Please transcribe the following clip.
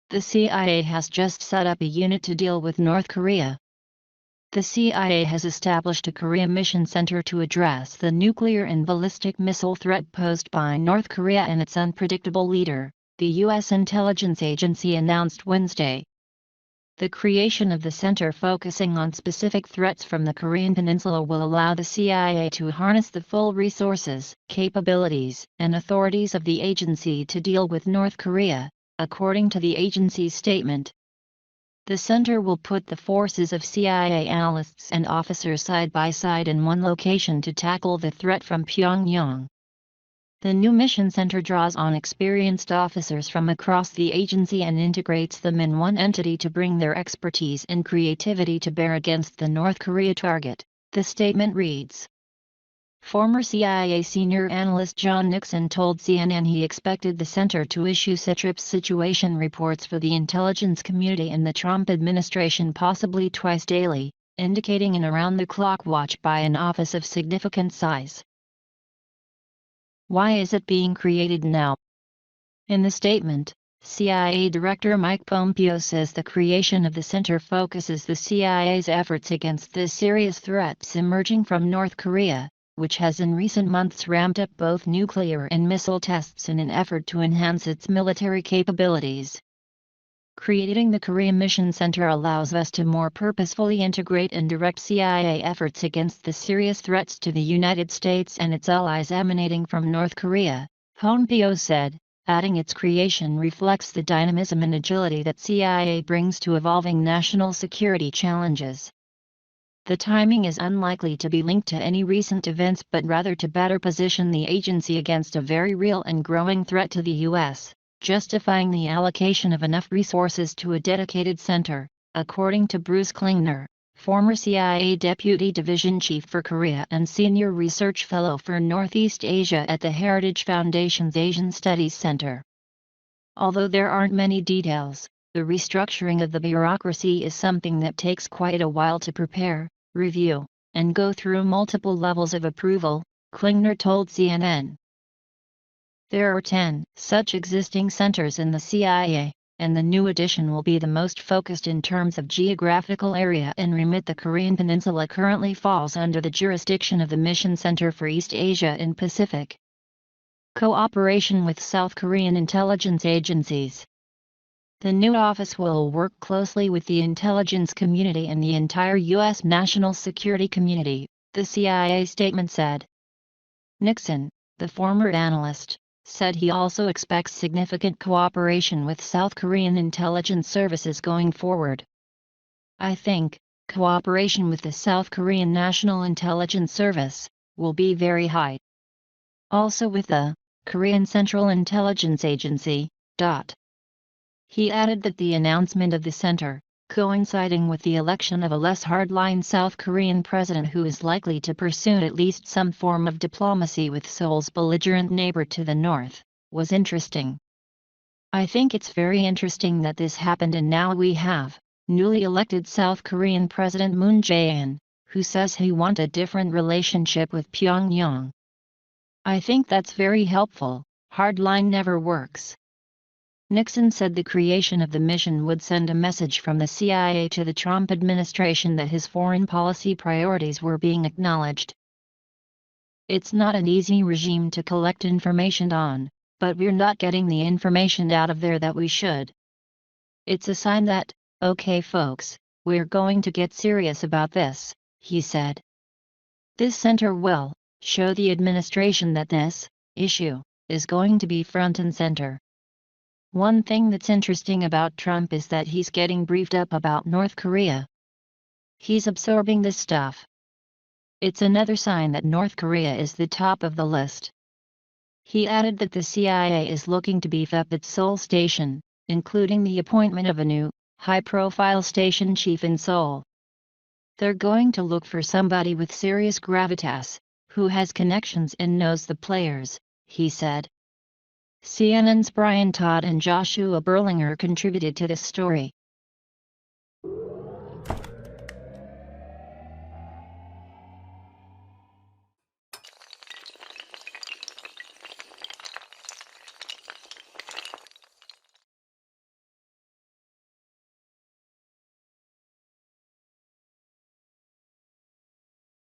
The CIA has just set up a unit to deal with North Korea. The CIA has established a Korea Mission Center to address the nuclear and ballistic missile threat posed by North Korea and its unpredictable leader, the U.S. intelligence agency announced Wednesday. The creation of the center focusing on specific threats from the Korean Peninsula will allow the CIA to harness the full resources, capabilities, and authorities of the agency to deal with North Korea, according to the agency's statement. The center will put the forces of CIA analysts and officers side by side in one location to tackle the threat from Pyongyang. The new mission center draws on experienced officers from across the agency and integrates them in one entity to bring their expertise and creativity to bear against the North Korea target, the statement reads. Former CIA senior analyst John Nixon told CNN he expected the center to issue CTRIPS situation reports for the intelligence community and the Trump administration possibly twice daily, indicating an around-the-clock watch by an office of significant size. Why is it being created now? In the statement, CIA Director Mike Pompeo says the creation of the center focuses the CIA's efforts against the serious threats emerging from North Korea, which has in recent months ramped up both nuclear and missile tests in an effort to enhance its military capabilities. Creating the Korea Mission Center allows us to more purposefully integrate and direct CIA efforts against the serious threats to the United States and its allies emanating from North Korea, Pompeo said, adding its creation reflects the dynamism and agility that CIA brings to evolving national security challenges. The timing is unlikely to be linked to any recent events but rather to better position the agency against a very real and growing threat to the U.S., justifying the allocation of enough resources to a dedicated center, according to Bruce Klingner, former CIA Deputy Division Chief for Korea and Senior Research Fellow for Northeast Asia at the Heritage Foundation's Asian Studies Center. Although there aren't many details, the restructuring of the bureaucracy is something that takes quite a while to prepare, review, and go through multiple levels of approval, Klingner told CNN. There are 10 such existing centers in the CIA, and the new addition will be the most focused in terms of geographical area and remit. The Korean Peninsula currently falls under the jurisdiction of the Mission Center for East Asia and Pacific. Cooperation with South Korean intelligence agencies. The new office will work closely with the intelligence community and the entire U.S. national security community, the CIA statement said. Nixon, the former analyst, said he also expects significant cooperation with South Korean intelligence services going forward. I think cooperation with the South Korean National Intelligence Service will be very high. Also with the Korean Central Intelligence Agency. He added that the announcement of the center, coinciding with the election of a less hardline South Korean president who is likely to pursue at least some form of diplomacy with Seoul's belligerent neighbor to the north, was interesting. I think it's very interesting that this happened and now we have newly elected South Korean President Moon Jae-in, who says he wants a different relationship with Pyongyang. I think that's very helpful. Hardline never works. Nixon said the creation of the mission would send a message from the CIA to the Trump administration that his foreign policy priorities were being acknowledged. It's not an easy regime to collect information on, but we're not getting the information out of there that we should. It's a sign that, okay folks, we're going to get serious about this, he said. This center will show the administration that this issue is going to be front and center. One thing that's interesting about Trump is that he's getting briefed up about North Korea. He's absorbing this stuff. It's another sign that North Korea is the top of the list. He added that the CIA is looking to beef up its Seoul station, including the appointment of a new, high-profile station chief in Seoul. They're going to look for somebody with serious gravitas, who has connections and knows the players, he said. CNN's Brian Todd and Joshua Berlinger contributed to this story.